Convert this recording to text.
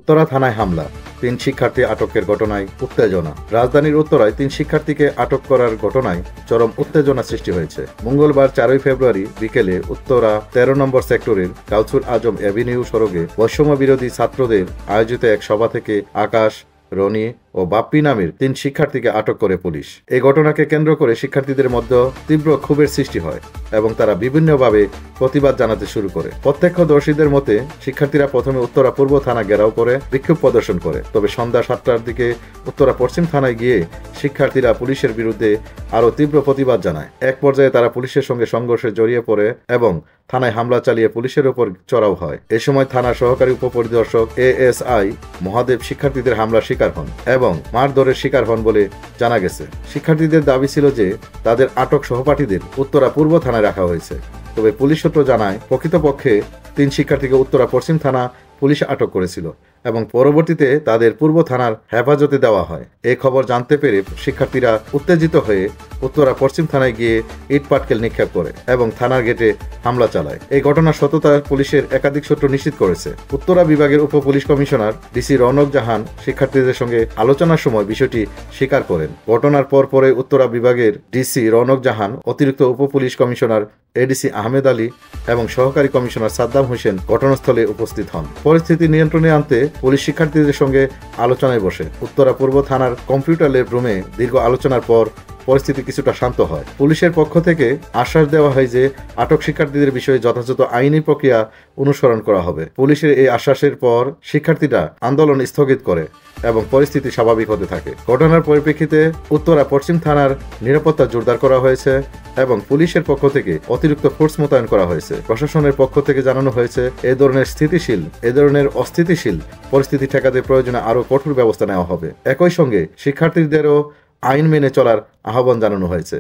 উত্তরা থানায় হামলা, 3 শিক্ষার্থী আটকের ঘটনায় উত্তেজনা। রাজধানীর উত্তরায় 3 শিক্ষার্থীকে আটক করার ঘটনায় চরম উত্তেজনা সৃষ্টি হয়েছে। মঙ্গলবার 4 ফেব্রুয়ারি বিকেলে উত্তরা 13 নম্বর সেক্টরের গাউছুল আজম অ্যাভিনিউ সড়কে বৈষম্য বিরোধী ছাত্রদের আয়োজিত এক সভা থেকে আকাশ, রনি ও বাপ্পি নামের 3 শিক্ষার্থীকে আটক করে পুলিশ। এই ঘটনাকে কেন্দ্র করে শিক্ষার্থীদের মধ্যে তীব্র ক্ষোভের সৃষ্টি হয় এবং তারা বিভিন্নভাবে প্রতিবাদ জানাতে শুরু করে। প্রত্যক্ষদর্শীদের মতে শিক্ষার্থীরা প্রথমে উত্তরা পূর্ব থানা ঘেরাও করে বিক্ষোভ প্রদর্শন করে। তবে সন্ধ্যা 7টার দিকে উত্তরা পশ্চিম থানায় গিয়ে শিক্ষার্থীরা পুলিশের বিরুদ্ধে আরও তীব্র প্রতিবাদ জানায়। এক পর্যায়ে তারা পুলিশের সঙ্গে সংঘর্ষে জড়িয়ে পড়ে এবং থানায় হামলা চালিয়ে পুলিশের উপর চড়াও হয়। এ সময় থানার সহকারী উপপরিদর্শক এএসআই মহাদেব শিক্ষার্থীদের হামলার শিকার হন এবং মারধরের শিকার হন বলে জানা গেছে। শিক্ষার্থীদের দাবি ছিল যে তাদের আটক সহপাঠীদের উত্তরা পূর্ব থানায় রাখা হয়েছে। তবে পুলিশ সূত্র জানায় প্রকৃতপক্ষে 3 শিক্ষার্থীকে উত্তরা পশ্চিম থানা পুলিশ আটক করেছিল এবং পরবর্তীতে তাদের পূর্ব থানার হেফাজতে দেওয়া হয়। এই খবর জানতে পেরে শিক্ষার্থীরা উত্তেজিত হয়ে উত্তরা পশ্চিম থানায় গিয়ে ইট পাটকেল নিক্ষেপ করে এবং থানার গেটে হামলা চালায়। এই ঘটনার সত্যতা পুলিশের একাধিক সূত্র নিশ্চিত করেছে। উত্তরা বিভাগের উপ পুলিশ কমিশনার ডিসি রৌনক জাহান শিক্ষার্থীদের সঙ্গে আলোচনার সময় বিষয়টি স্বীকার করেন। ঘটনার পরে উত্তরা বিভাগের ডিসি রৌনক জাহান, অতিরিক্ত উপ police commissioner ADC Ahmed Ali এবং সহকারী কমিশনার সাদ্দাম হোসেন ঘটনাস্থলে উপস্থিত হন। পরিস্থিতি নিয়ন্ত্রণে আনতে পুলিশ শিক্ষার্থীদের সঙ্গে আলোচনায় বসে। উত্তরা পূর্ব থানার কম্পিউটার ল্যাব রুমে দীর্ঘ আলোচনার পর পরিস্থিতি কিছুটা শান্ত হয়। পুলিশের পক্ষ থেকে আশ্বাস দেওয়া হয় যে আটক শিক্ষার্থীদের বিষয়ে যথাযথ আইনি প্রক্রিয়া অনুসরণ করা হবে। পুলিশের এই আশ্বাসের পর শিক্ষার্থীরা আন্দোলন স্থগিত করে এবং পরিস্থিতি স্বাভাবিক হতে থাকে। ঘটনার পরিপ্রেক্ষিতে উত্তরা পশ্চিম থানার নিরাপত্তা জোরদার করা হয়েছে এবং পুলিশের পক্ষ থেকে অতিরিক্ত ফোর্স মোতায়েন করা হয়েছে। প্রশাসনের পক্ষ থেকে জানানো হয়েছে এ ধরনের অস্থিতিশীল পরিস্থিতি ঠেকাতে প্রয়োজনে আরও কঠোর ব্যবস্থা নেওয়া হবে। একই সঙ্গে শিক্ষার্থীদেরও আইন মেনে চলার আহ্বান জানানো হয়েছে।